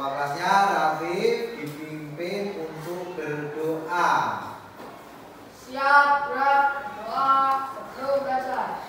Ketua kelasnya Rafif dipimpin untuk berdoa. Siap, gerak, doa, sebelum belajar.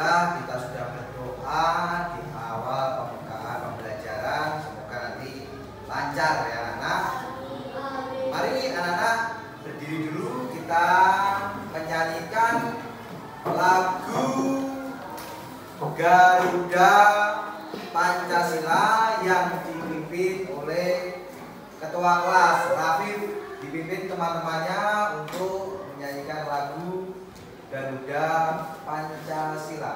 Kita sudah berdoa di awal pembukaan pembelajaran. Semoga nanti lancar ya anak. Mari anak-anak berdiri dulu, kita menyanyikan lagu Garuda Pancasila yang dipimpin oleh ketua kelas Rafif, dipimpin teman-temannya untuk menyanyikan lagu Garuda Pancasila.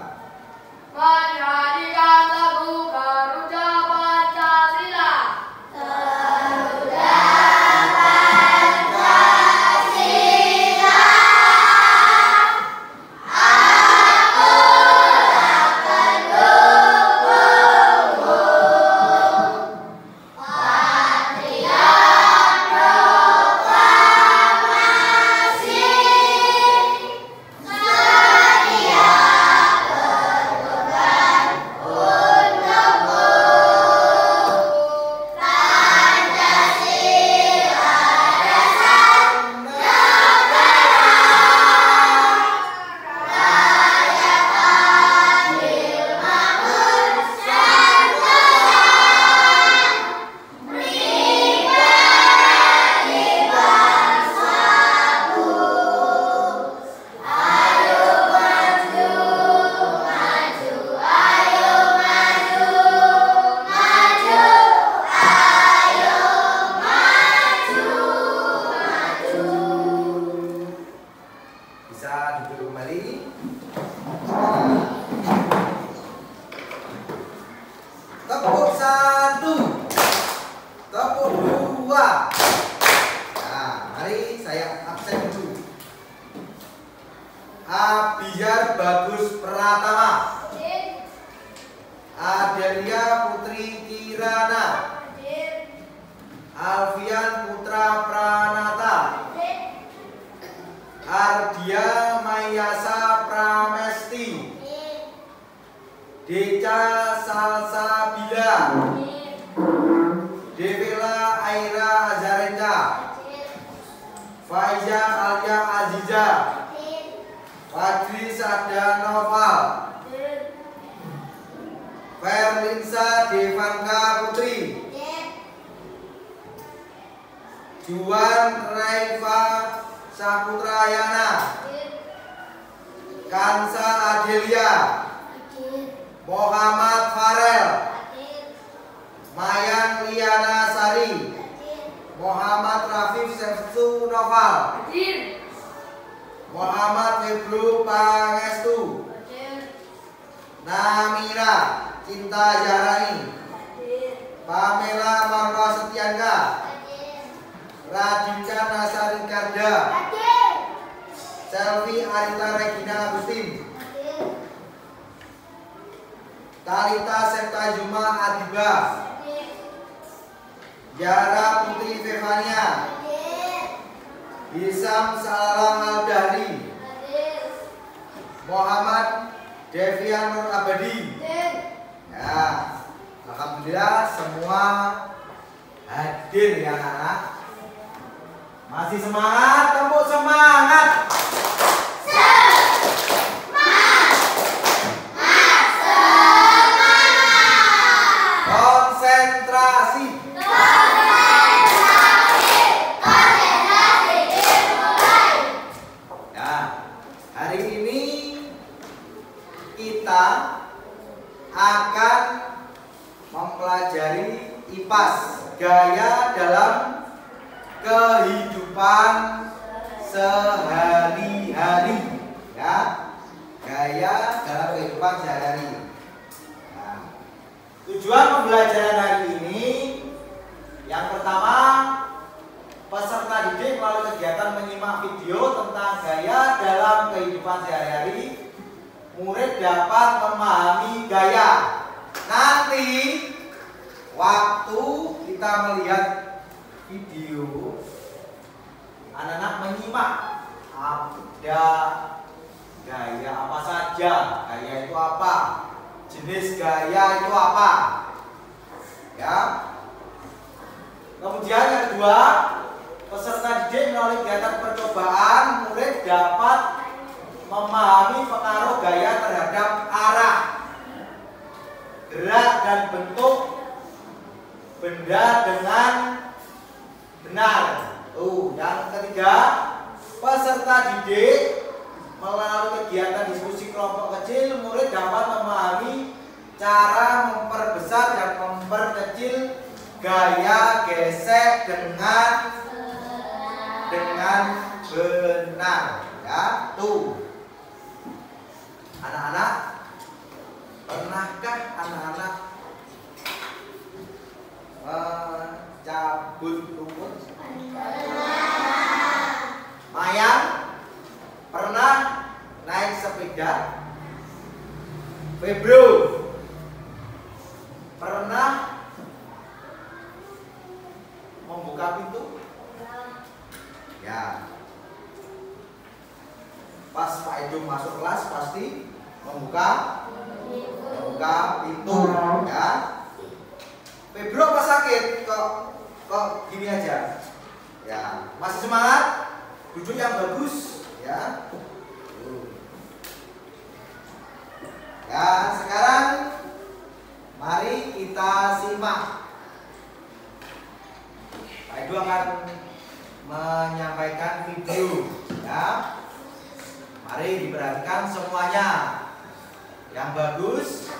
Menyanyikan lagu Garuda Pancasila. Garuda Pancasila, aku akan dukungmu. Patriot proklamasi, sedia berkorban untukmu. Pancasila dasar negara, rakyat adil makmur sentosa, pribadi bangsaku. Ayo maju, maju, ayo maju, maju, ayo maju, maju. Bisa duduk kembali. Tepuk satu, tepuk dua. Nah, mari saya absen dulu. Abiyar Bagus Pratama, Adelia Putri Kirana, Alfian Putra Pranata, Ardia Mayasa Pramesti, Deca Salsabila, Devila Aira Azarenda, Faiza Alia Aziza, Fadli Sada Noval, Ferlinsa Devanka Putri, Juan Raifa Saputrayana, Kansa Adelia, Hadir. Muhammad Farel, Hadir. Mayang Liana Sari, Hadir. Muhammad Rafif Seftu Noval, Hadir. Muhammad Febru Pangestu, Hadir. Namira Cinta Jarani, Hadir. Pamela Marwa Setiangga, Hadir. Radinka Nasari Karda, Hadir. Selvi Arita Regina Agustin, Hadir. Talita Septa Juma Adiba, Hadir. Yara Putri Fevania, Hadir. Hisam Salam Al-Dahri, Hadir. Muhammad Devian Nur Abadi. Hadir. Ya, alhamdulillah semua hadir ya anak-anak. Masih semangat, tepuk semangat. Konsentrasi. Ya, hari ini kita akan mempelajari IPAS, gaya dalam kehidupan sehari-hari. Ya, gaya dalam kehidupan sehari-hari. Nah, tujuan pembelajaran hari ini yang pertama, peserta didik melalui kegiatan menyimak video tentang gaya dalam kehidupan sehari-hari, murid dapat memahami gaya. Nanti waktu kita melihat video, anak-anak menyimak ada gaya apa saja, gaya itu apa, jenis gaya itu apa, ya. Kemudian yang kedua, peserta didik melalui kegiatan percobaan, murid dapat memahami pengaruh gaya terhadap arah, gerak dan bentuk benda dengan benar. Yang ketiga, peserta didik melalui kegiatan diskusi kelompok kecil, murid dapat memahami cara memperbesar dan memperkecil gaya gesek dengan benar. Ya, tuh. Anak-anak, pernahkah anak-anak cabut rumput? Mayang, pernah naik sepeda? Febro, pernah membuka pintu? Ya. Pas Pak Edo masuk kelas pasti membuka pintu, ya. Febro apa sakit? Kok gini aja? Ya, masih semangat? Duduk yang bagus, ya. Ya, sekarang mari kita simak. Pak Edo akan menyampaikan video, ya. Mari diperhatikan semuanya. Yang bagus.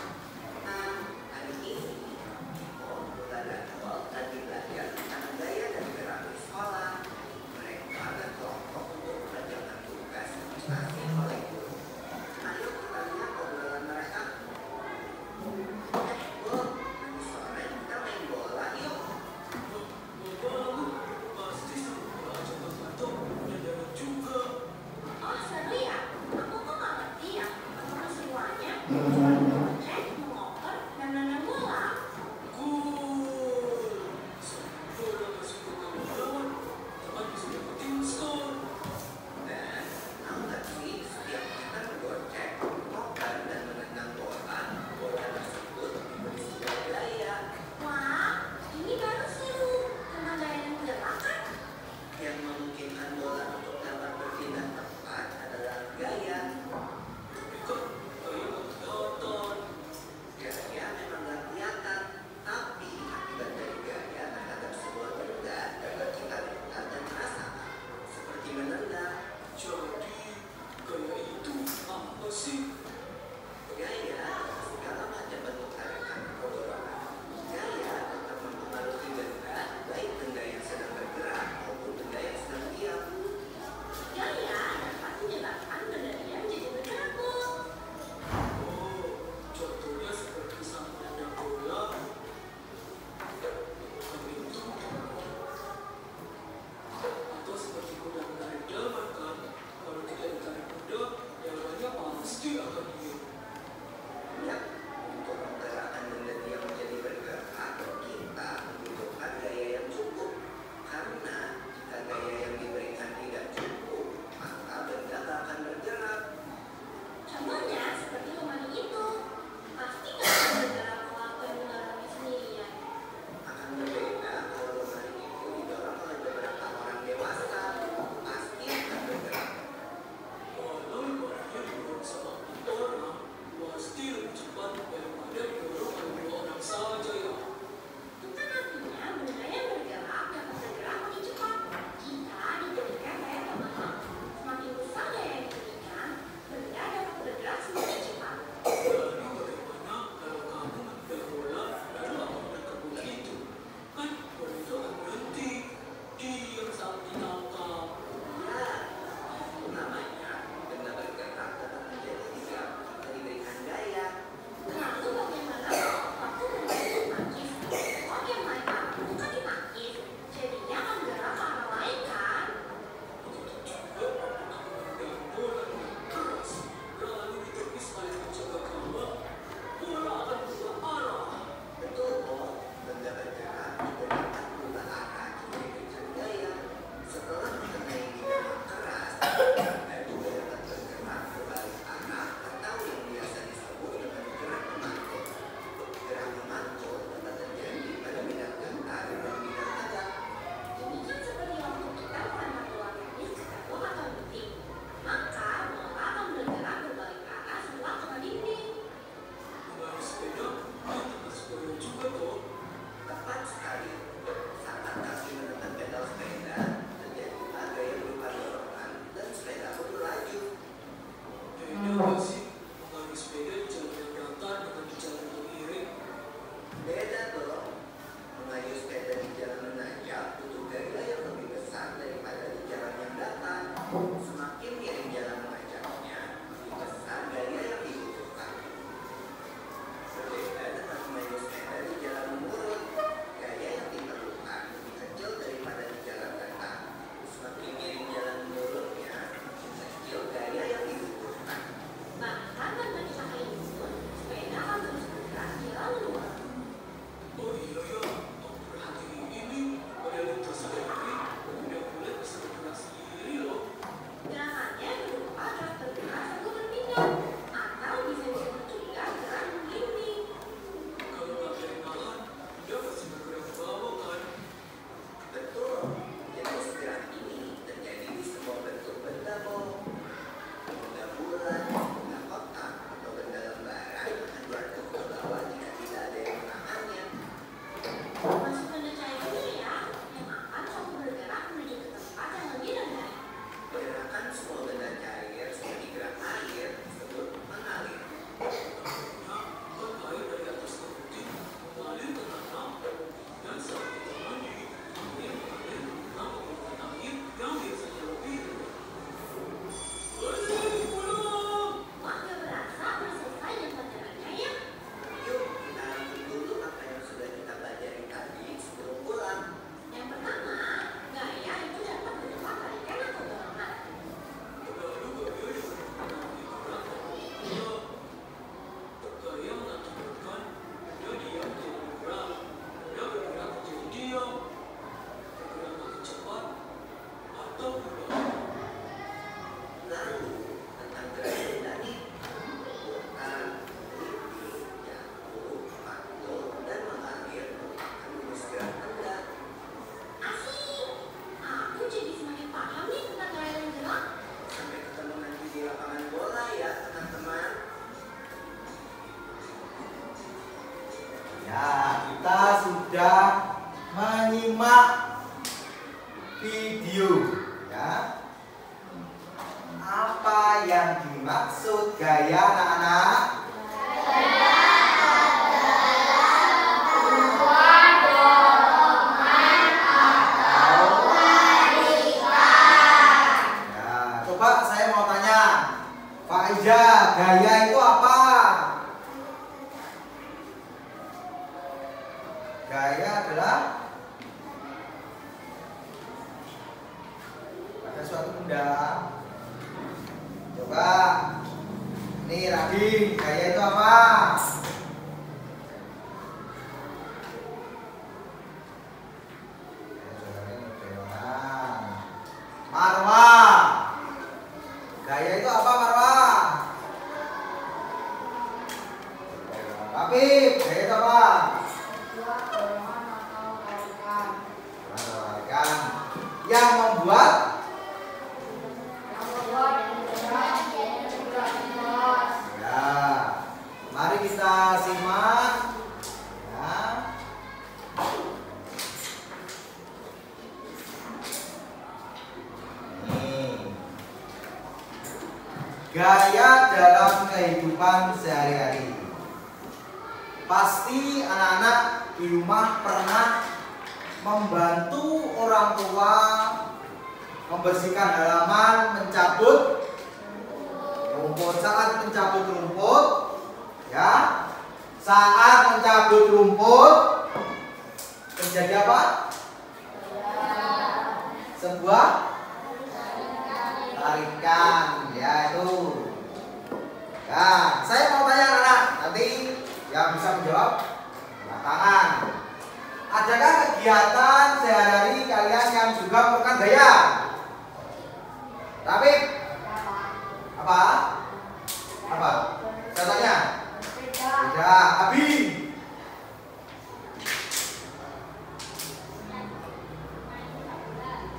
menyimak video, ya. Apa yang dimaksud gaya anak-anak? Coba saya mau tanya, Pak Ija, gaya itu apa? Gaya adalah pada suatu benda. Coba, ini Radin, gaya itu apa? Marwa. Gaya itu apa, Marwa? Habib, gaya itu apa? Yang membuat ya. Mari kita simak ya. Gaya dalam kehidupan sehari-hari. Pasti anak-anak di rumah pernah membantu orang tua membersihkan halaman, mencabut rumput. Saat mencabut rumput, ya, saat mencabut rumput terjadi apa? Sebuah tarikan, ya itu. Nah, saya mau tanya anak, nanti yang bisa menjawab tangan. Adakah kegiatan sehari-hari kalian yang juga melakukan gaya? Tapi apa? Apa? Contohnya? Tidak. Abi.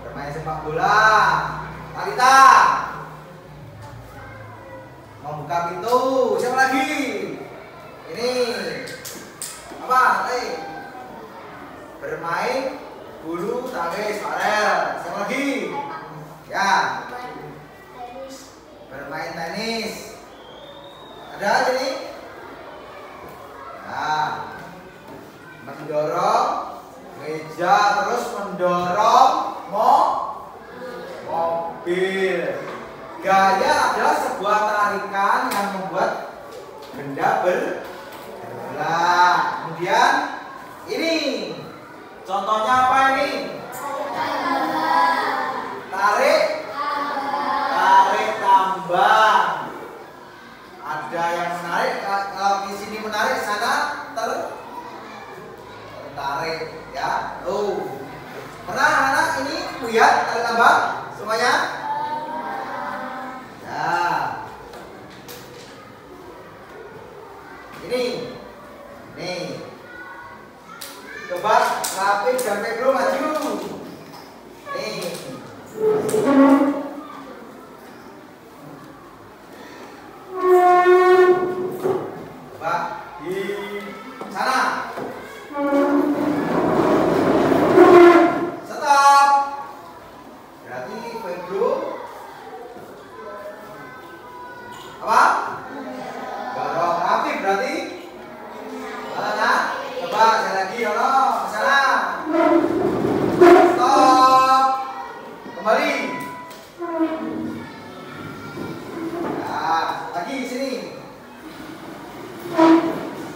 Bermain sepak bola. Talita. Membuka pintu. Siapa lagi? Ini apa? Bermain bulu tangkis, Farel. Siapa lagi? Ya. Bermain tenis. Ada aja nih. Nah, mendorong meja, terus mendorong mobil. Gaya adalah sebuah tarikan yang membuat benda bergerak. Kemudian ini contohnya apa ini? Tarik tambang. Ada yang menarik, kalau di sini menarik, sana tertarik, ya. Tuh. Pernah anak ini lihat tarik tambang semuanya? Ya. Ini. Coba Rafiq dan Febro maju. Nih. Coba di sana. Stop. Berarti Febro apa? Dorong. Rafiq berarti mana? Coba saya lagi, Yono, ke sana. Stop. Kembali. Nah, lagi sini.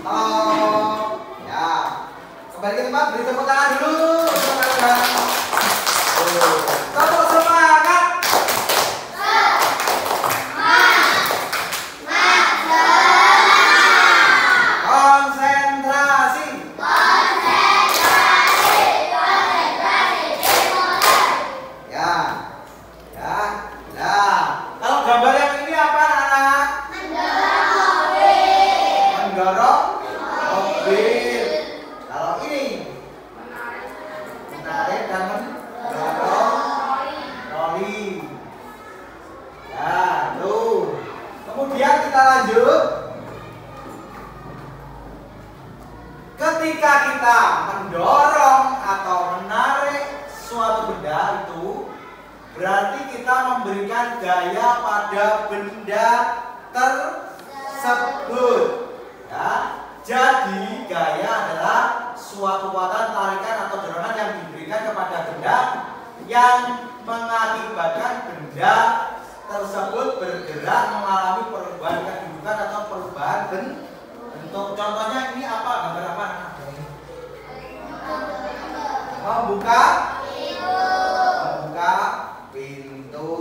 Stop. Ya. Kembali ke tempat, beri tepuk tangan dulu. Tepuk semangat. Kemudian kita lanjut. Ketika kita mendorong atau menarik suatu benda itu berarti kita memberikan gaya pada benda tersebut. Ya. Jadi gaya adalah suatu kekuatan tarikan atau dorongan yang diberikan kepada benda yang mengakibatkan benda tersebut bergerak mengalami perubahan kedudukan atau perubahan bentuk. Contohnya ini apa? Gambar apa? Membuka pintu.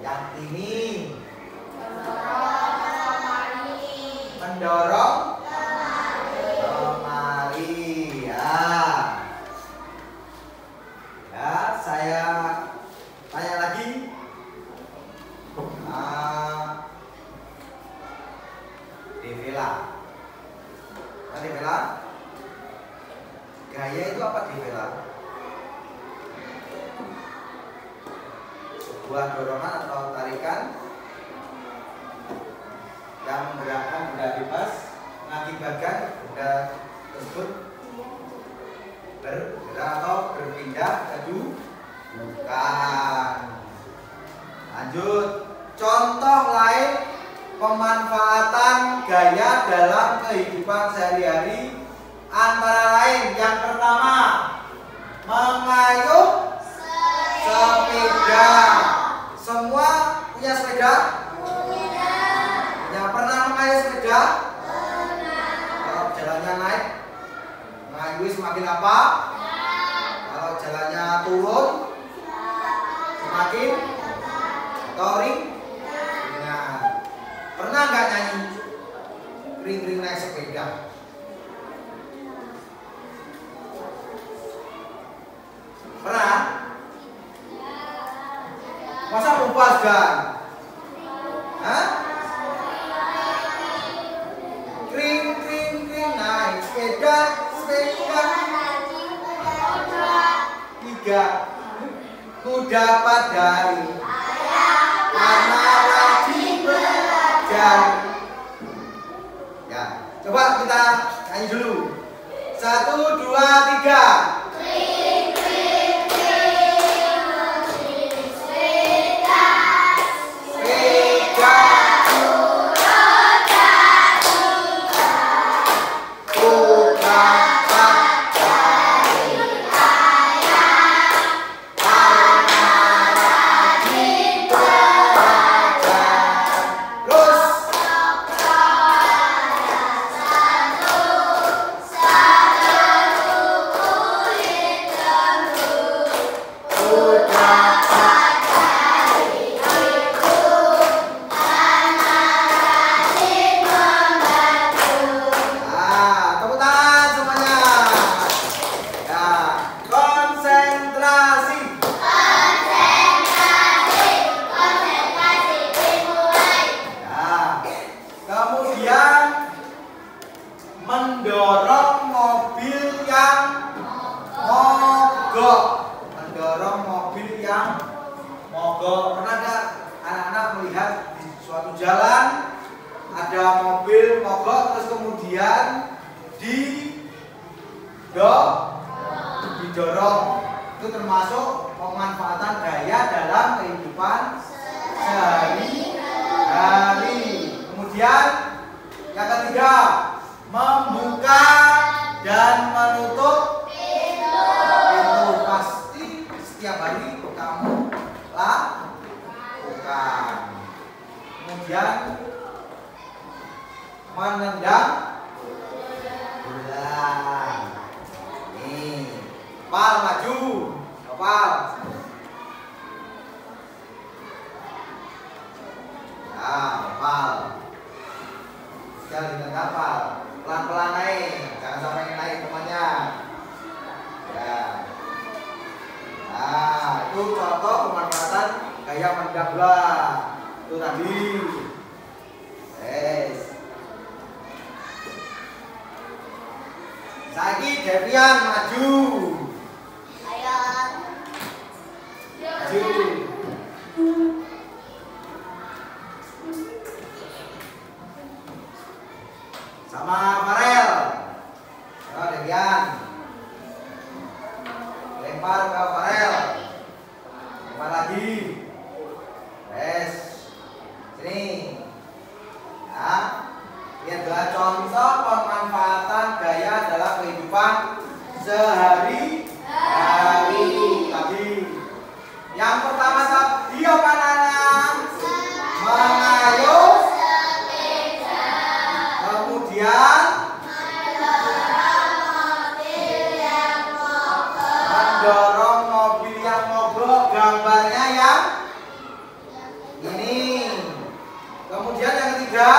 Yang ini mendorong lemari. Ya, saya tanya lagi. Devela. Devela. Gaya itu apa Devela? Sebuah dorongan atau tarikan yang menggerakkan benda bebas mengakibatkan benda tersebut bergerak atau berpindah kedudukan. Lanjut, contoh lain pemanfaatan gaya dalam kehidupan sehari-hari antara lain yang pertama mengayuh sepeda. Semua punya sepeda? Yang pernah mengayuh sepeda? Kalau jalannya naik, mengayuh semakin apa? Kalau jalannya turun, semakin touring. Nah, pernah nggak nyanyi ring-ring naik sepeda? Pernah? Masa memuaskan? Hah? Kring naik sepeda. Tiga, ku dapat dari karena wajib belajar. Ya, coba kita nyanyi dulu. 1, 2, 3. Mendorong mobil yang mogok. Mendorong mobil yang mogok. Pernah nggak anak-anak melihat di suatu jalan ada mobil mogok terus kemudian didorong? Itu termasuk pemanfaatan gaya dalam kehidupan sehari-hari. Kemudian yang ketiga, membuka dan menutup pintu. Pasti setiap hari kamu lakukan. Kemudian menendang bulan. Nih, Pal maju, Pal. Nah, Pal. Jangan ditendang, Pal. Pelan-pelan naik, jangan sampai naik temannya. Ya. Nah, itu contoh pemanfaatan gaya menendang bulan. Itu tadi. Yes. Saiki Devian maju. Ayo. Maju. Sama Farel. Devian. Lempar ke Farel. Ini adalah contoh pemanfaatan gaya dalam kehidupan sehari-hari tadi. Yang pertama tadi apa anak? Mengayuh sepeda. Kemudian mendorong mobil yang mogok. Gambarnya yang ini. Kemudian yang ketiga,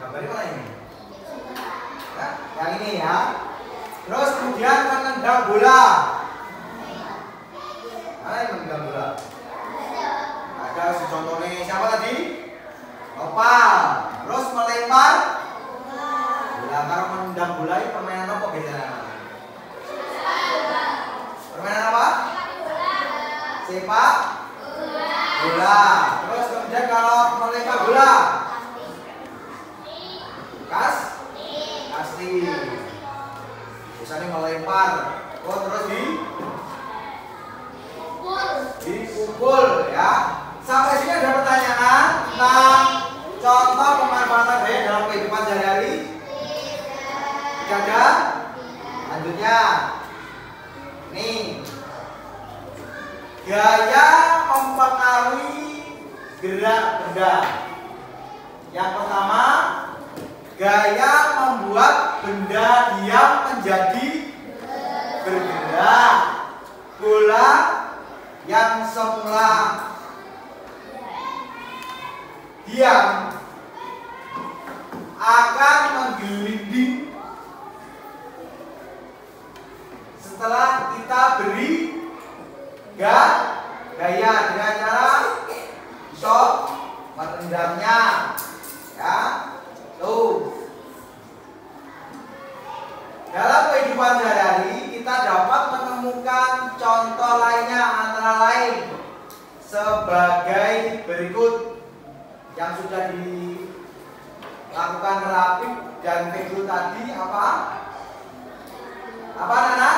gambarnya mana ini? Ya, yang ini ya. Terus kemudian menendang bola. Mana yang menendang bola? Ada contohnya siapa tadi? Opal. Terus melempar bola. Kalau menendang bola itu permainan apa biasanya? Permainan apa? Sepak bola. Terus kemudian kalau melempar bola, kasti. Misalnya melempar, terus dipukul ya. Sampai sini ada pertanyaan tentang contoh pemanfaatan gaya dalam kehidupan sehari-hari? Tidak ada. Lanjutnya, nih, gaya mempengaruhi gerak benda. Yang pertama, gaya membuat benda diam menjadi bergerak. Bola yang semula diam akan menggelinding setelah kita beri gaya dengan cara shock menendangnya ya. Tuh. Dalam kehidupan sehari-hari kita dapat menemukan contoh lainnya, antara lain sebagai berikut yang sudah dilakukan Rapid dan Vego tadi. Apa anak?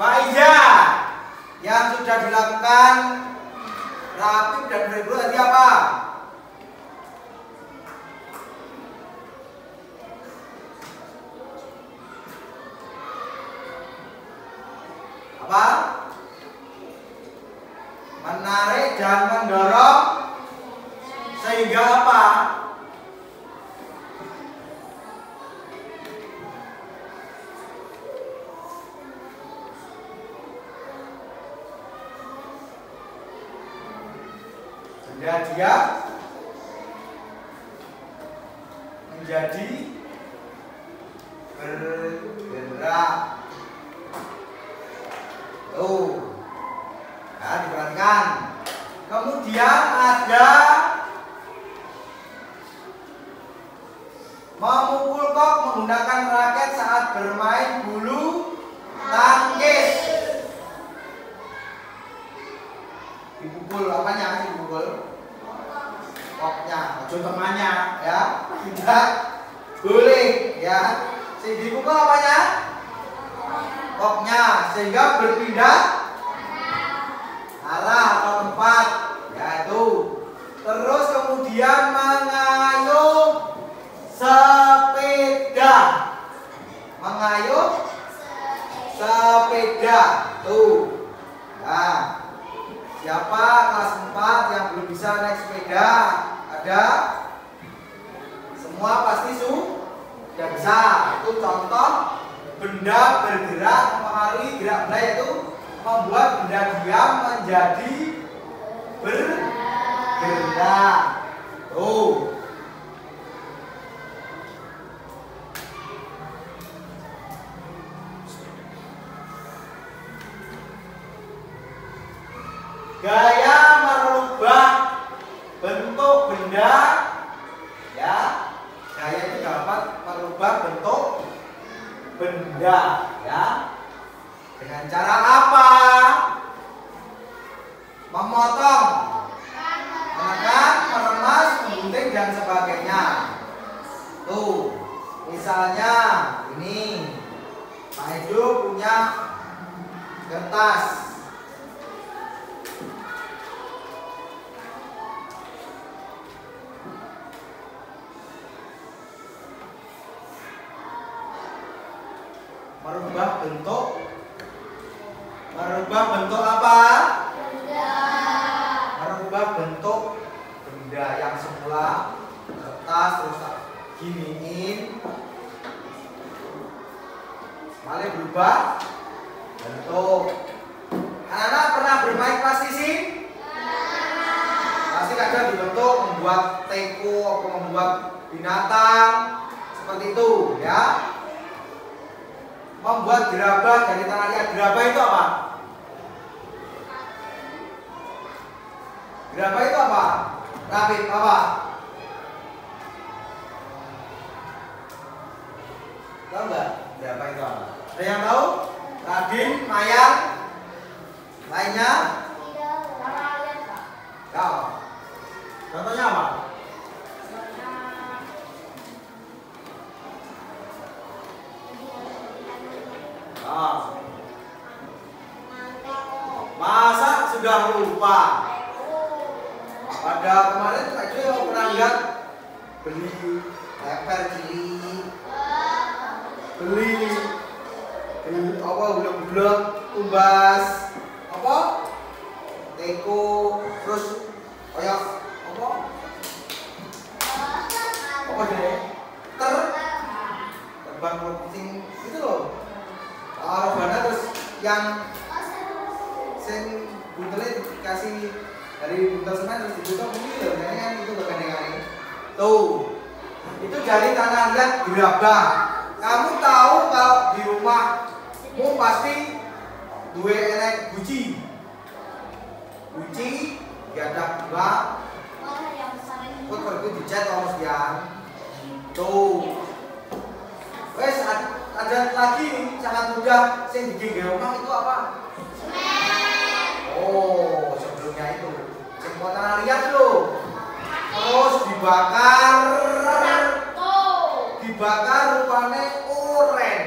Faiza. Yang sudah dilakukan Rapid dan Vego tadi apa? Apa? Menarik dan mendorong sehingga apa? Benda dia menjadi bergerak. Tuh, nah, diperhatikan. Kemudian ada memukul kok menggunakan raket saat bermain bulu tangkis. Dipukul apanya? Dipukul koknya, temannya ya. Tidak boleh ya. Dipukul apanya? Koknya, sehingga berpindah arah atau tempat yaitu. Terus kemudian mengayuh sepeda. Mengayuh sepeda. Tuh. Nah, siapa kelas 4 yang belum bisa naik sepeda? Ada? Semua pasti sudah bisa. Itu contoh benda bergerak mempengaruhi gerak benda, yaitu membuat benda diam menjadi bergerak. Tuh. Gaya merubah bentuk benda ya. Gaya itu dapat merubah bentuk benda ya. Dengan cara apa? Memotong, menekan, meremas, menggunting dan sebagainya. Tuh, misalnya ini Pak Edo punya kertas. apa? Benda. Merubah bentuk benda yang semula kertas terus tak giniin, malah berubah bentuk. Anak-anak pernah bermain plastisin? Pasti kadang dibentuk membuat teko atau membuat binatang seperti itu, ya. Membuat gerabah dari tanah liat. Gerabah itu apa? Gerabah itu apa? Rapid apa? Tahu nggak? Gerabah itu apa? Ada yang tahu? Radin, Mayang, lainnya? Tidak. Tanah liat, Pak. Tahu. Contohnya apa? Ah. Masa sudah lupa? Pada kemarin Kak Jo pernah lihat beli leper cilik, beli apa blok-blok tumbas apa teko, terus kayak apa deh terbang kucing itu loh, arobana, terus yang sen buntelnya dikasih dari buntel semen terus dibutuh ini loh, kan itu loh gandengannya tuh, itu dari tanah liat gerabah. Kamu tahu kalau di rumahmu pasti dua enek guci diadap dua kok pergi dicat harus yang tuh. Wes ada lagi sangat mudah yang bikin rumah itu apa? Oh, sebelumnya itu cengkok tanah liat loh, terus dibakar rupanya oren.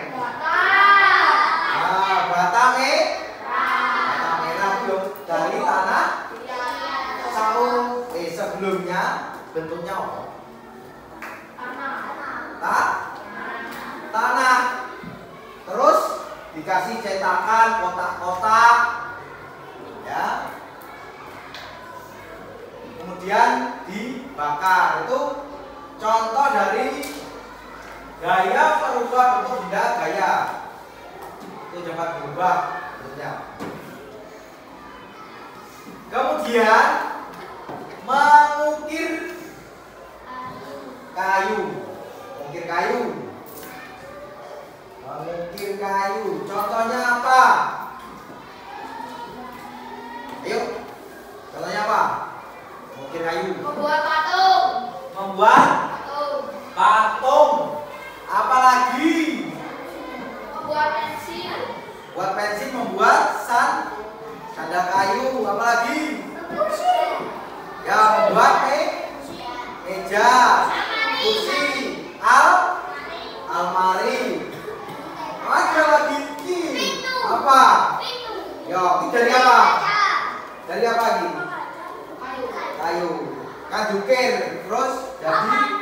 Nah, bata merah dong dari tanah sebelumnya bentuknya apa? Tanah. Terus dikasih cetakan kotak-kotak, ya. Kemudian dibakar. Itu contoh dari gaya merubah bentuk benda gaya. Itu dapat berubah bentuknya. Kemudian mengukir kayu. Mengukir kayu. Contohnya apa? Ayo. Contohnya apa? Mengukir kayu. Membuat patung. Apalagi? Membuat pensil. Buat pensil, membuat sandal kayu. Apalagi? Ya, membuat meja, kursi, almari. Ada lagi apa? Ya, ini dari apa? Dari apa lagi? Kayu. Kan jukir, terus jadi.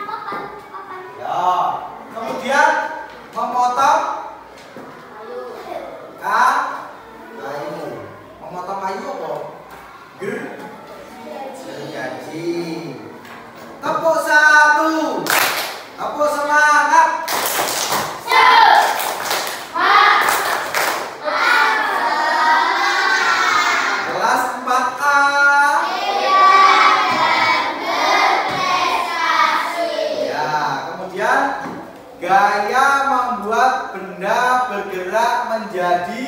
Ya. Kemudian memotong kayu. Memotong kayu apa? Gergaji. Tepuk satu. Tepuk semangat. Kelas 4A. Ya, kemudian gaya membuat benda bergerak menjadi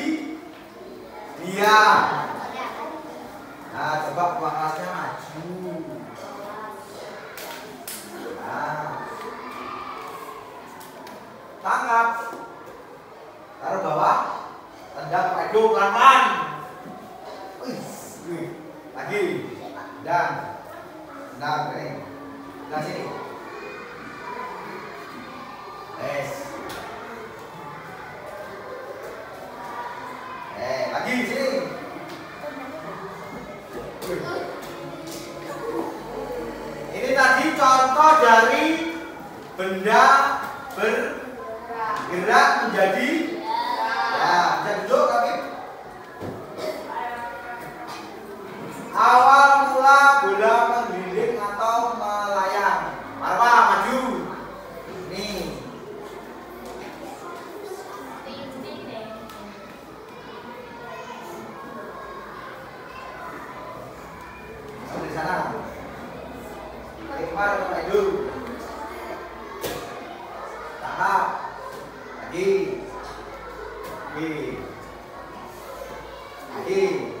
diam. Nah, coba kelasnya maju. Nah, tangkap, taruh bawah, tendang pedo pelan-pelan. Lagi, tendang ini, tendang sini. Lagi sini. Ini tadi contoh dari benda bergerak menjadi ya, bisa duduk kami. Awal mula bola menggiling atau melayang. Marwa maju. Nih. Sampai sana. Lempar ke maju. Tahap. Lagi. Lagi. Oke,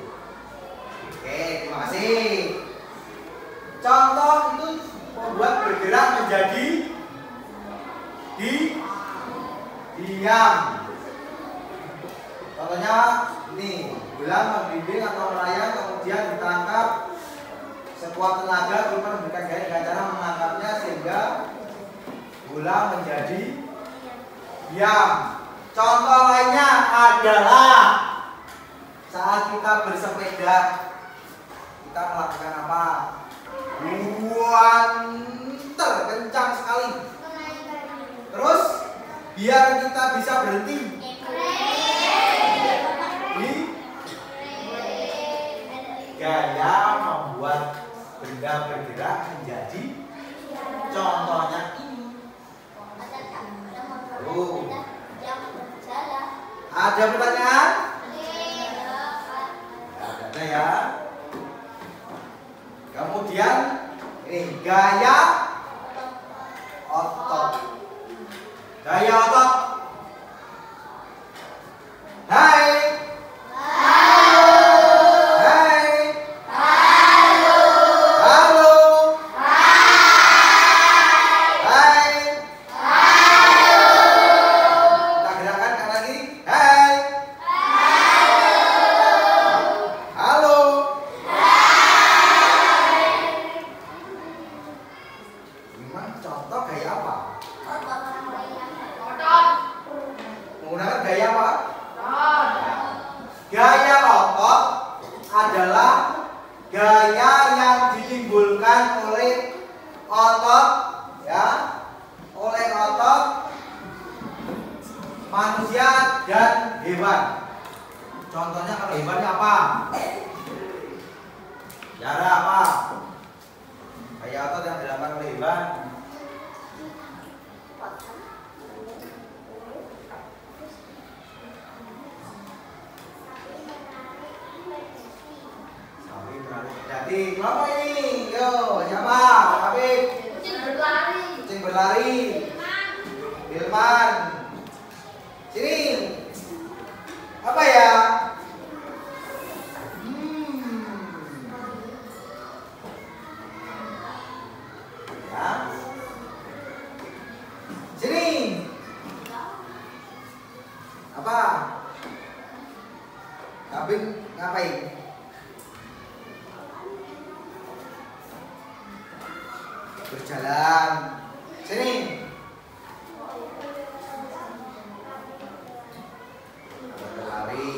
terima kasih. Contoh itu membuat bergerak menjadi diam. Contohnya ini, bola menggiling atau melayang kemudian ditangkap. Sekuat tenaga kiper memberikan gaya dengan cara menangkapnya sehingga bola menjadi diam. Contoh lainnya adalah saat kita bersepeda, kita melakukan apa? Buanter kencang sekali. Terus biar kita bisa berhenti di gaya membuat benda bergerak menjadi contohnya ini. Ada pertanyaan? Ada ya. Kemudian ini gaya otot. Gaya otot. Hai. Menggunakan gaya apa? Gaya otot adalah gaya yang ditimbulkan oleh otot, ya, oleh otot manusia dan hewan. Contohnya kalau hewannya apa? Cara apa? Gaya otot yang dilakukan oleh hewan. Jadi kelompok ini, yo siapa? Habib. Kucing berlari. Kucing berlari. Hilman. Sini. Apa ya? Ya. Sini. Apa? Habib ngapain? Berjalan. Sini. Berlari.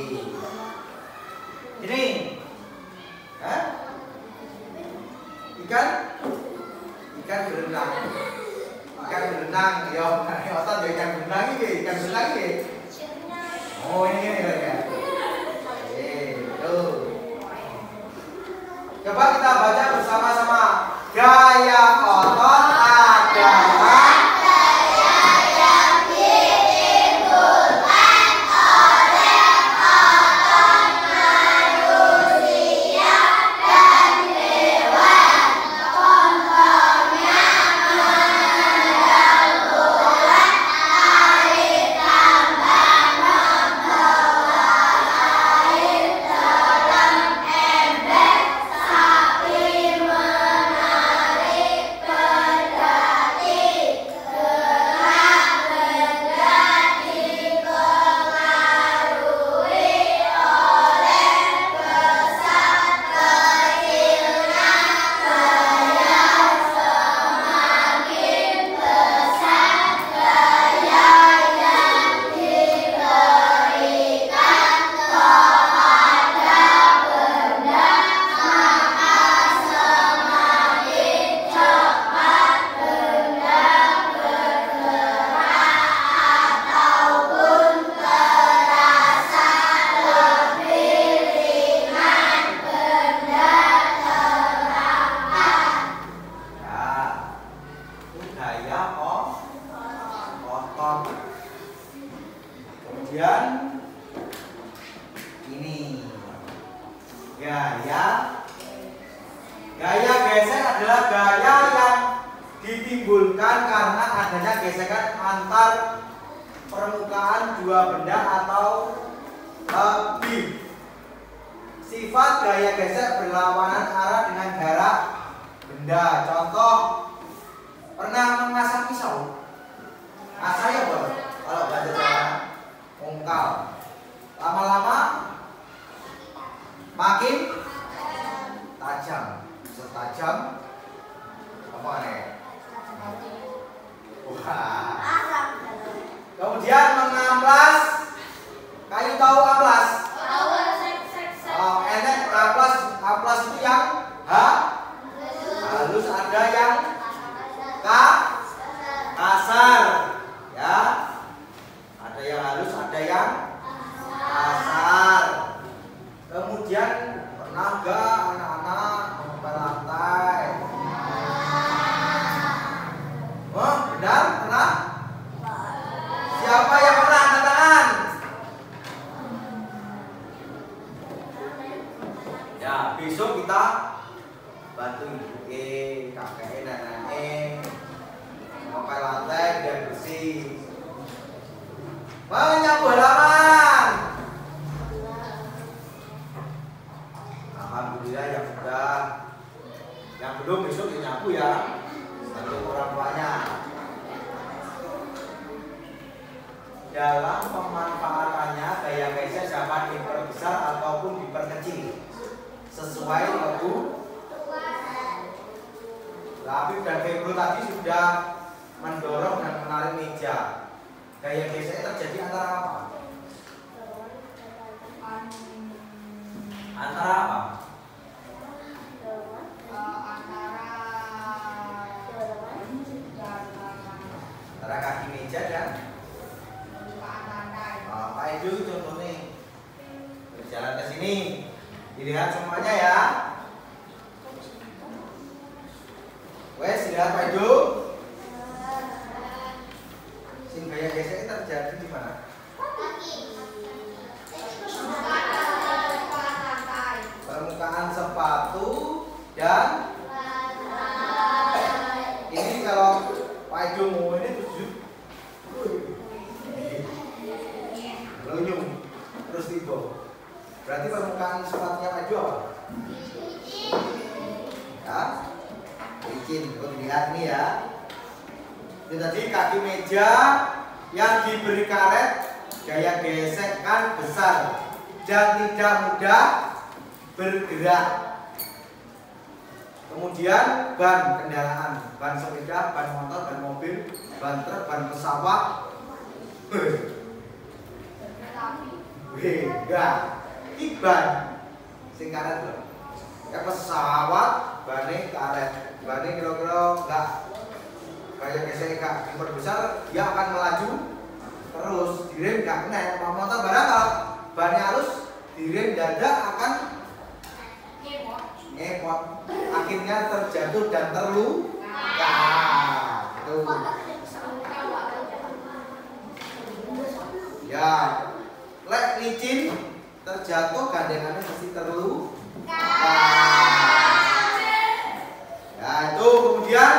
Ini. Hah? Ikan? Ikan berenang. Ikan berenang. Yo, otot yo ikan berenang iki, ikan berenang iki. Oh, ini ya. Tuh. Coba kita baca bersama-sama. Gaya otot adalah Gaya gesek adalah gaya yang ditimbulkan karena adanya gesekan antar permukaan dua benda atau lebih. Sifat gaya gesek berlawanan arah dengan jarak benda. Contoh, pernah mengasah pisau? Asah ya bro? Kalau bahasa Jawa, ongkal. Lama-lama makin tajam. Setajam apa nih? Wah. Kemudian mengamplas. Kayu tahu amplas? Enek amplas itu yang halus, ada yang kasar, ya. Ada yang halus, ada yang kasar. Kemudian pernah nggak anak-anak mengepel lantai? Oh, benar? Pernah? Siapa yang pernah? Angkat tangan. Ya, besok kita bantu ibu, kakek, nenek mengepel lantai biar bersih. Menyapu halaman. Alhamdulillah yang sudah. Yang belum besok nyapu ya. Bantu orang tuanya. Dalam pemanfaatannya gaya gesek dapat diperbesar ataupun diperkecil sesuai kebutuhan. Habib dan Febro tadi sudah mendorong dan menarik meja. Gaya gesek terjadi antara apa? Antara apa? Antara kaki meja dan Pak Edu contoh nih. Berjalan ke sini. Dilihat semuanya ya. Wes, lihat Pak Edu. Sing gaya gesek terjadi di mana? Permukaan sepatu dan ini kalau Pak Edu mau ini lunyung terus tiba. Berarti permukaan sepatunya Pak Edu apa? Ya, licin. Lihat nih ya. Ini tadi kaki meja yang diberi karet, gaya gesek kan besar dan tidak mudah bergerak. Kemudian ban kendaraan, ban sepeda, ban motor, ban mobil, ban truk, ban pesawat. Enggak. Iki ban sing karet lho. Kayak pesawat, bane karet. Bane kira-kira enggak gaya gesek enggak diperbesar, dia akan melaju terus. Direm enggak kena. Motor barang kalau bannya halus, direm dadak akan ngepot. Akhirnya terjatuh dan terluka. Tuh. Ya, lek licin terjatuh gandengannya mesti terluka. Ya, itu kemudian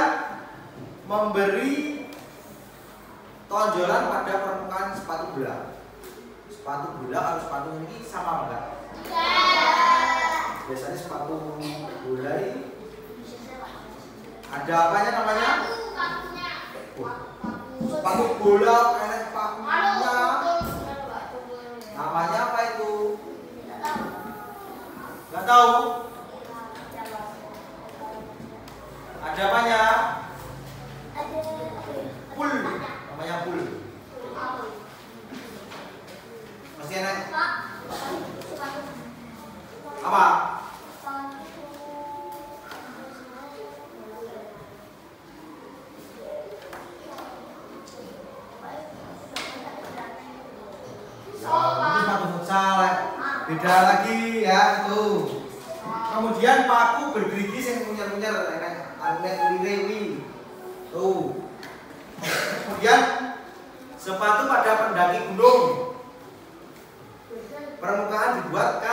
memberi tonjolan pada permukaan sepatu bola. Sepatu bola kalau sepatu ini sama enggak? Biasanya sepatu bola ini ada apanya namanya? Sepatu bola enak pakunya. Namanya apa itu? Nggak tahu. Ada apanya? Pul. Namanya pul. Masih enak? Apa? Ini sepatu futsal, beda lagi ya itu. Kemudian paku bergerigi yang munyer-munyer, aneh lirewi. Tuh. Kemudian sepatu pada pendaki gunung. Permukaan dibuat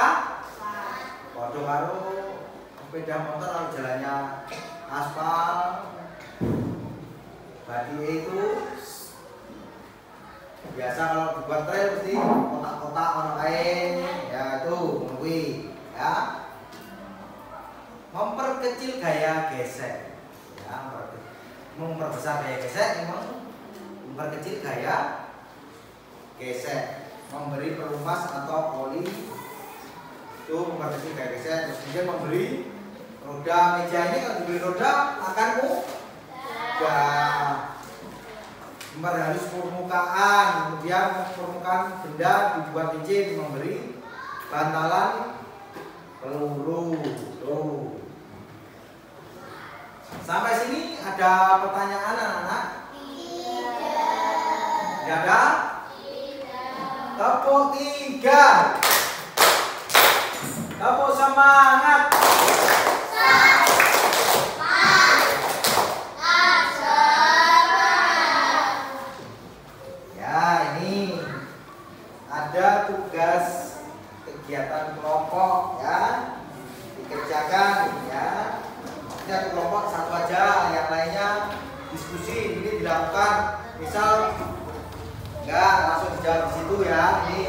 Padha karo sepeda motor kalau jalannya aspal, badie itu biasa kalau dibuat trail mesti kotak-kotak ono kae, ya itu kuwi ya. Memperkecil gaya gesek, ya, memperbesar gaya gesek, memperkecil gaya gesek, memberi pelumas atau oli itu memperkecil gaya gesek. Terus kemudian memberi roda meja ini, kalau diberi roda akan mudah, memperhalus permukaan, kemudian permukaan benda dibuat licin, memberi bantalan peluru. Tuh. Sampai sini ada pertanyaan anak-anak? Tidak ada? Tepuk 3. Tepuk semangat. Ya, ini ada tugas kegiatan kelompok ya, dikerjakan ya. Satu kelompok satu aja, yang lainnya diskusi. Ini dilakukan, misal enggak langsung dijawab di situ ya. Ini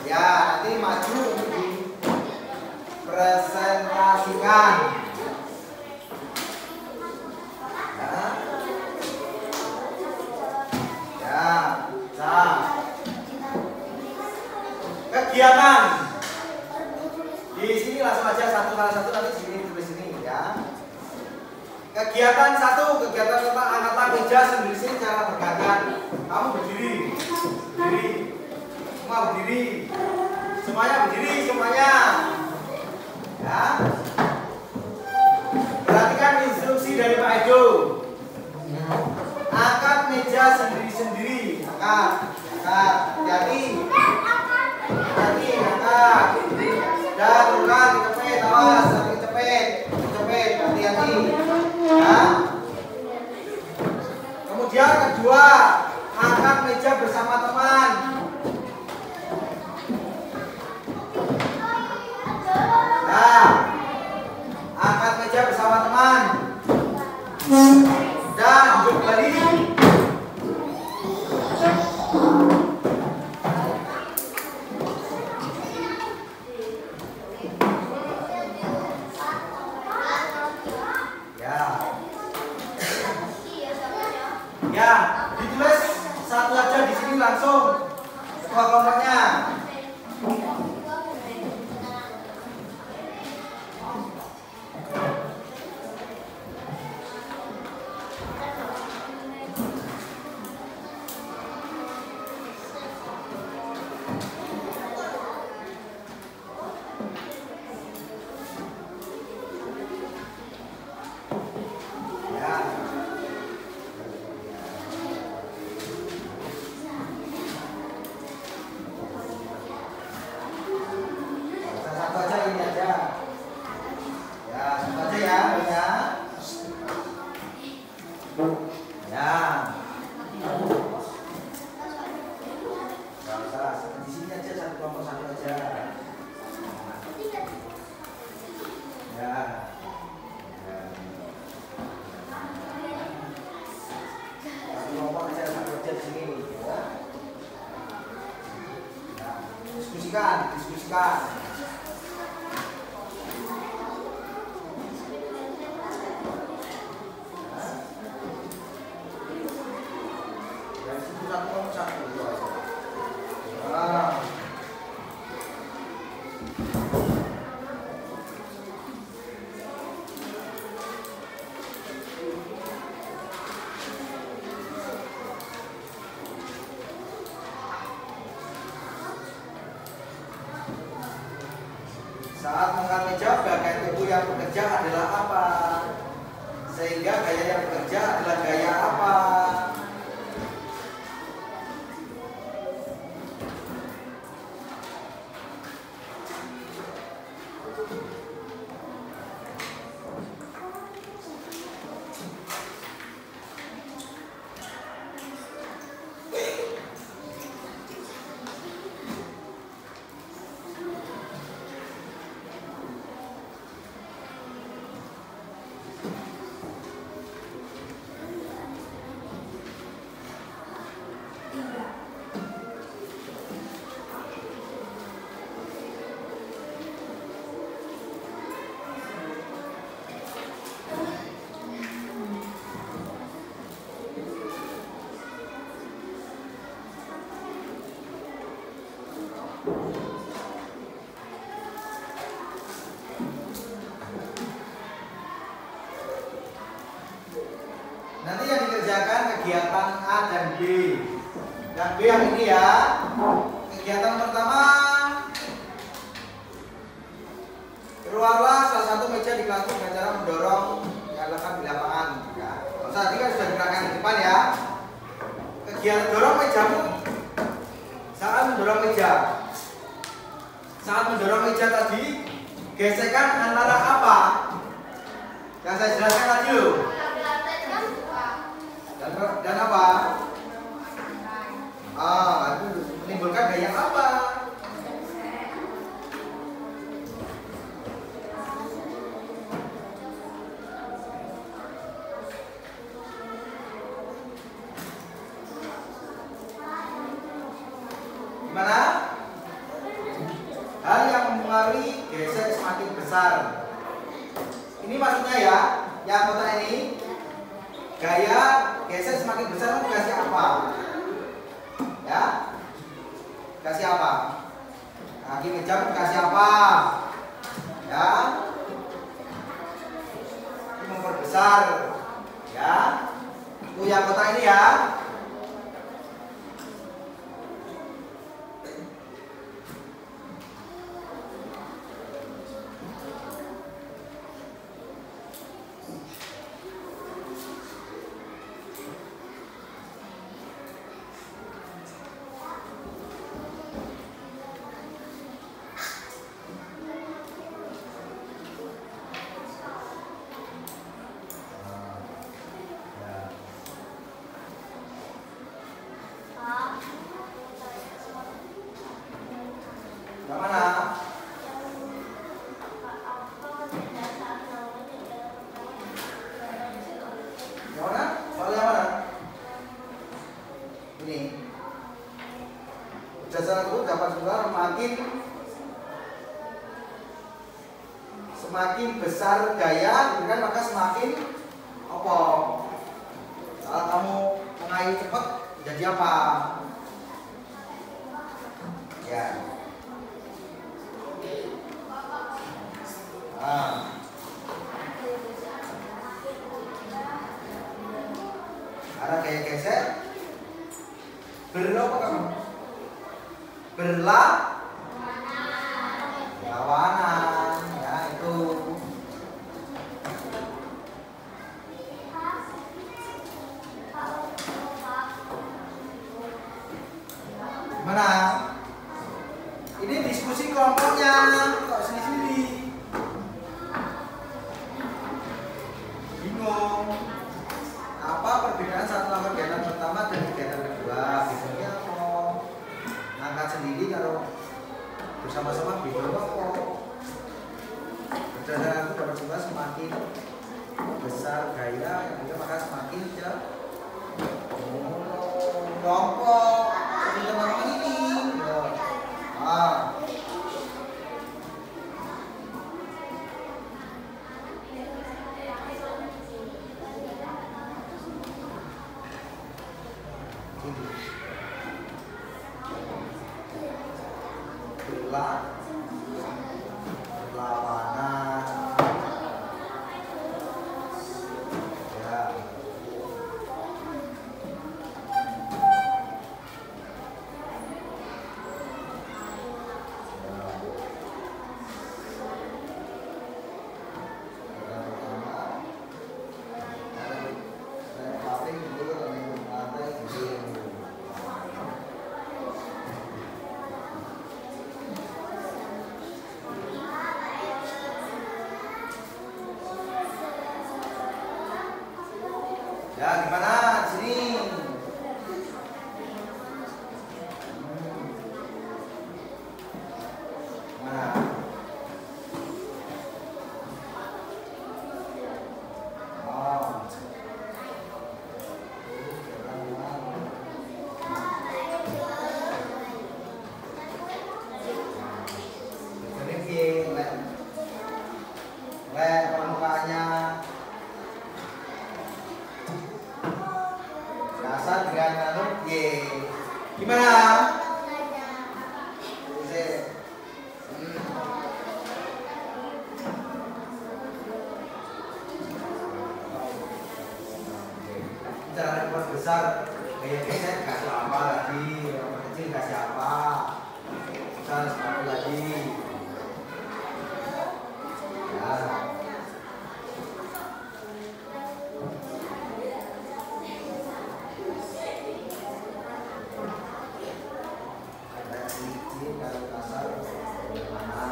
ya, nanti maju untuk dipresentasikan ya. Kegiatan di sini langsung aja satu nanti sini tulis sini ya. Kegiatan 1, kegiatan tentang angkatan meja sendiri cara bergantian. Kamu berdiri, semua berdiri, semuanya berdiri semuanya. Ya. Perhatikan instruksi dari Pak Edo. Angkat meja sendiri-sendiri, angkat, hati-hati, angkat. Dan bukan dicepet, awas, sampai cepet, hati-hati. Ya. Kemudian kedua, angkat meja bersama teman. Nah, angkat meja bersama teman. Dan duduk kembali. Ya, ditulis satu aja di sini langsung semua kelompoknya. Diskusikan. Dari situ satu. Saat mengangkat meja, bagian tubuh yang bekerja adalah apa? Sehingga gaya yang bekerja adalah gaya apa? Nanti yang dikerjakan kegiatan A dan B. Dan B yang ini ya. Kegiatan pertama, keluarlah salah satu meja di kelas dengan cara mendorong yang lekat di lapangan. Ya. Saat ini kan sudah dikerjakan di depan ya. Kegiatan dorong mejamu. Saat mendorong meja. Saat mendorong meja tadi, gesekan antara apa? Yang saya jelaskan tadi loh. Dan apa? Itu menimbulkan gaya apa? Gimana? Hal yang mempengaruhi gesek semakin besar. Ini maksudnya ya, yang kotak ini gaya gesek semakin besar itu kasih apa? Ya, kasih apa? Kaki meja kasih apa? Ya, ini memperbesar. Ya, itu yang kotak ini ya. Yang mana? Yang mana? Soal yang mana? Ini. Berdasarkan itu dapat juga semakin besar gaya, kan maka semakin apa? Kalau kamu mengayuh cepat, jadi apa? Ya. Karena kayak gesek berapa kamu? Berlawanan ya itu. Gimana? Ini diskusi kelompoknya kok sendiri-sendiri. Bingung. Apa perbedaan saat melakukan kegiatan pertama dan kegiatan kedua? Bedanya apa? Ngangkat sendiri kalau bersama-sama bingung apa? Berdasarkan itu dapat juga semakin besar gaya, yang maka semakin jauh. Kelompok seperti teman-teman ini. Berlawanan ya. Ya gimana di sini? Mana? besar gaya geser kasih apa lagi, yang kecil kasih apa, besar sepatu lagi. Ya. Kalau kasar mana?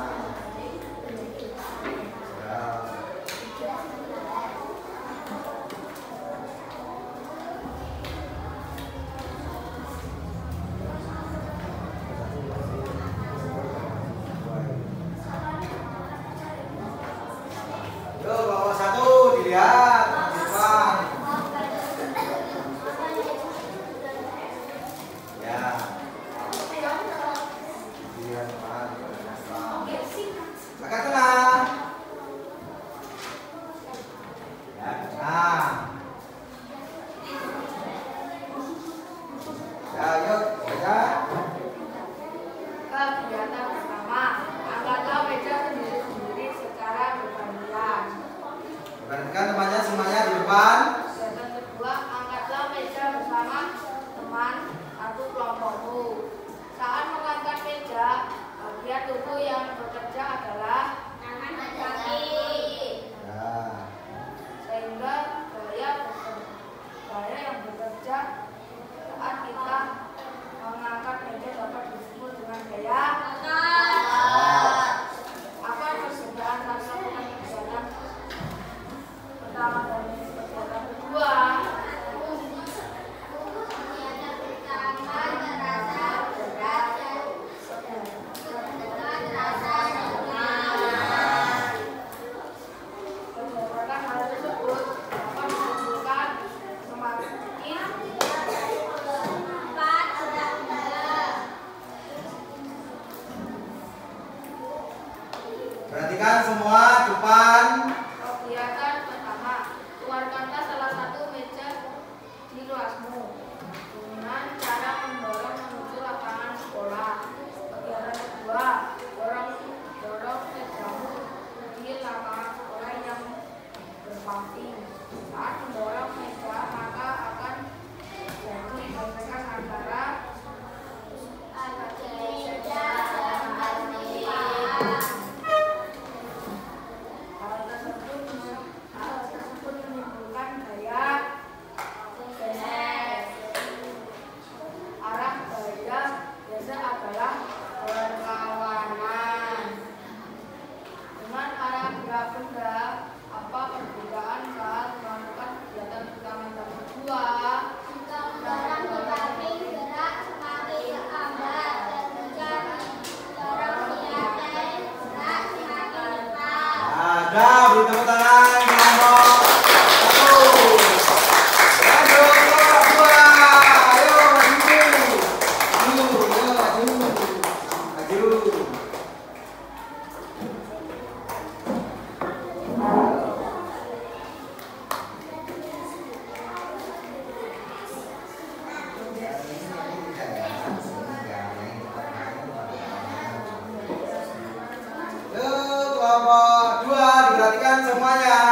Yuk, bawa satu dilihat di depan. Ya. Dilihat depan. Agak tenang. Ya, tenang. Ya, yuk, baca. Kegiatan pertama, angkatlah meja sendiri-sendiri secara bergantian. Perhatikan temannya semuanya di depan. Kegiatan kedua, angkatlah meja bersama teman atau kelompokmu. Saat mengangkat meja, bagian tubuh yang bekerja adalah tangan dan kaki. Ya. Sehingga gaya yang bekerja saat kita mengangkat meja dapat disebut dengan gaya angkat. Apa perbedaan rasa dengan kegiatan pertama dan kegiatan kedua? Kegiatan pertama terasa berat dan terasa ringan. Berdasarkan hal tersebut dapat disimpulkan semakin Perhatikan semua depan. kegiatan pertama, keluarkanlah salah satu meja di kelasmu dengan cara mendorong menuju lapangan sekolah. Kegiatan kedua, dorong mejamu di lapangan sekolah yang berpamping. Saat mendorong meja, maka akan terjadi gesekan antara meja dan pamping. Hal tersebut menimbulkan gaya geser. Arah gaya geser adalah berlawanan dengan arah gerak benda. Apa perbedaan saat melakukan kegiatan pertama dan kedua? Jika mendorong di pamping, gerak semakin lambat, dan jika mendorong di atas, gerak semakin cepat. Ada, beri tepuk tangan kelompok satu. Ayo kelompok dua. Ayo maju. Maju. Yuk, kelompok dua diperhatikan semuanya.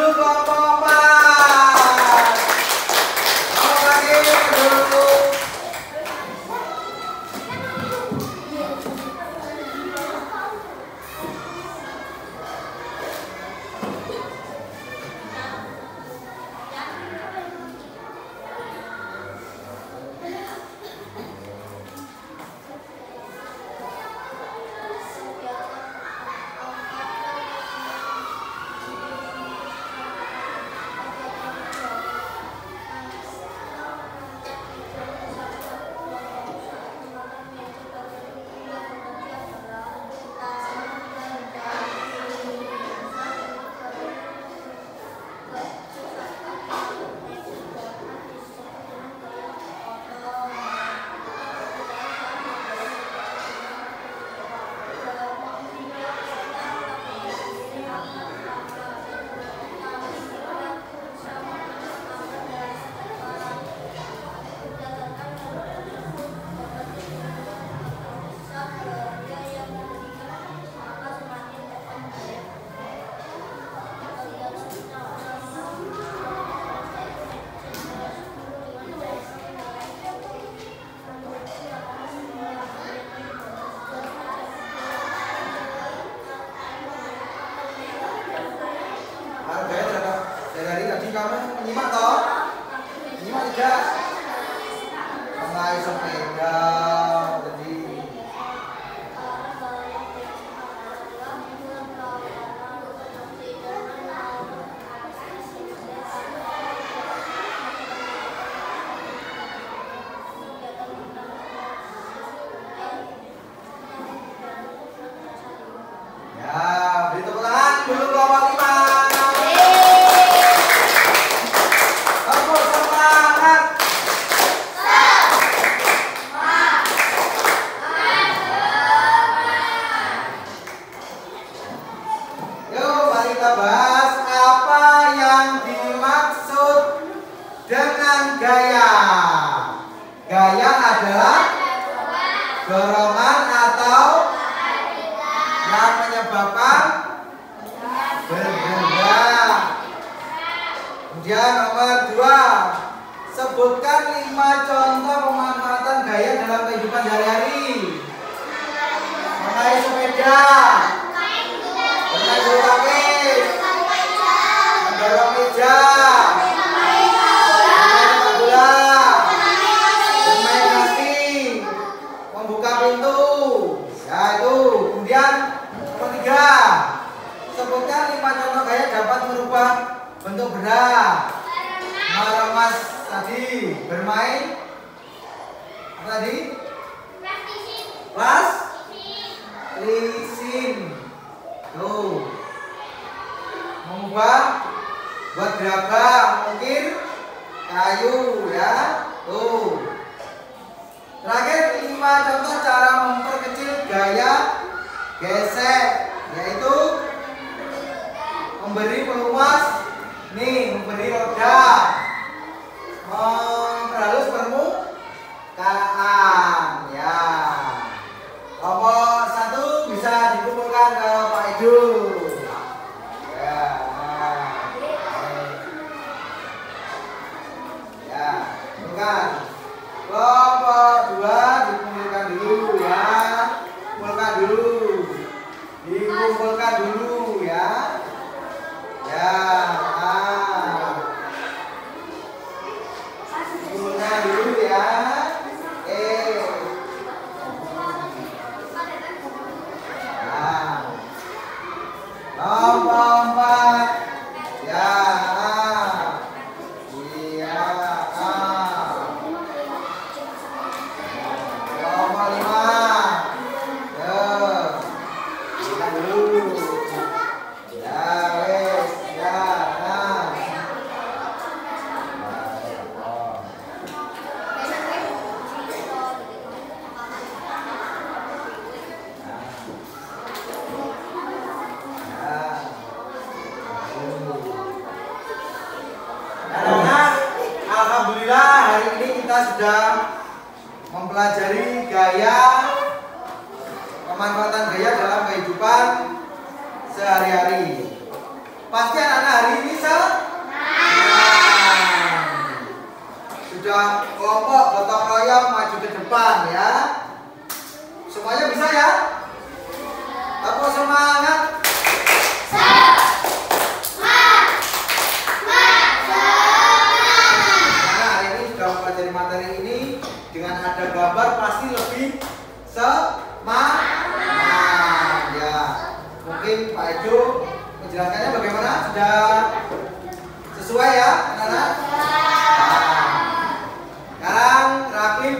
dulu kelompok 4. Kelompok lagi dulu. Kamu menyimak toh? Menyimak tidak? Mengayuh sepeda tadi. Ya, beri tepuk tangan dulu kelompok 5. Gaya adalah dorongan atau yang menyebabkan bergerak. Kemudian nomor 2, sebutkan 5 contoh pemanfaatan gaya dalam kehidupan sehari-hari. Mengayuh sepeda, bermain bulu tangkis, mendorong meja, pintu, ya itu. Kemudian nomor 3, sebutkan 5 contoh gaya dapat merubah bentuk benda. Meremas tadi, bermain apa tadi? Plaslisin. Tuh. Mengubah, buat gerabah, mungkin kayu ya. Tuh. Terakhir 5 contoh cara memperkecil gaya gesek, yaitu memberi peluas, nih memberi roda, memperhalus permukaan, ya. Kelompok 1 bisa dikumpulkan ke Pak Edu. Ya, ya, bukan. Kelompok 2 dikumpulkan dulu ya. Dikumpulkan dulu ya. Ya. Dikumpulkan dulu ya. Kelompok 4 ya. Alhamdulillah hari ini kita sudah mempelajari gaya, pemanfaatan gaya dalam kehidupan sehari-hari. Pasti anak-anak hari ini senang. Sudah kelompok gotong royong maju ke depan ya. Semuanya bisa ya? Tepuk semangat. Karena hari ini sudah mempelajari materi ini dengan ada gambar pasti lebih semangat ya. Mungkin Pak Ejo menjelaskannya bagaimana? Sudah sesuai ya anak-anak? Sekarang Rafif